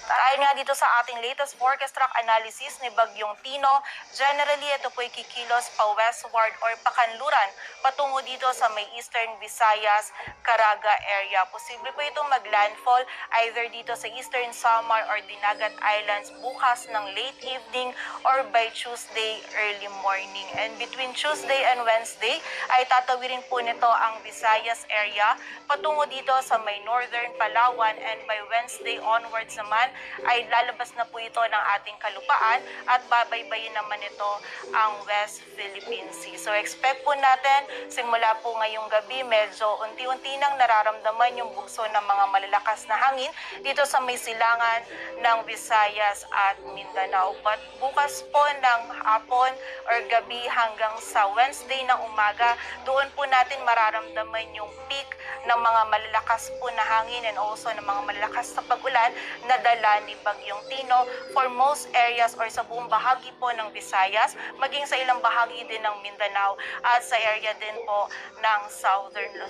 Ayon nga dito sa ating latest forecast track analysis ni Bagyong Tino, generally ito po'y kikilos pa westward or pakanluran patungo dito sa may eastern Visayas, Caraga area. Posible po itong maglandfall either dito sa eastern Samar or Dinagat Islands bukas ng late evening or by Tuesday early morning. And between Tuesday and Wednesday ay tatawirin po nito ang Visayas area patungo dito sa may northern Palawan, and by Wednesday onwards naman ay lalabas na po ito ng ating kalupaan at babaybayin naman ito ang West Philippine Sea. So expect po natin simula po ngayong gabi medyo unti-unti nang nararamdaman yung bugso ng mga malalakas na hangin dito sa may silangan ng Visayas at Mindanao. But bukas po ng hapon or gabi hanggang sa Wednesday ng umaga, doon po natin mararamdaman yung peak ng mga malalakas po na hangin and also ng mga malalakas na pag-ulan na dala ni Bagyong Tino for most areas or sa buong bahagi po ng Visayas, maging sa ilang bahagi din ng Mindanao at sa area din po ng Southern Luzon.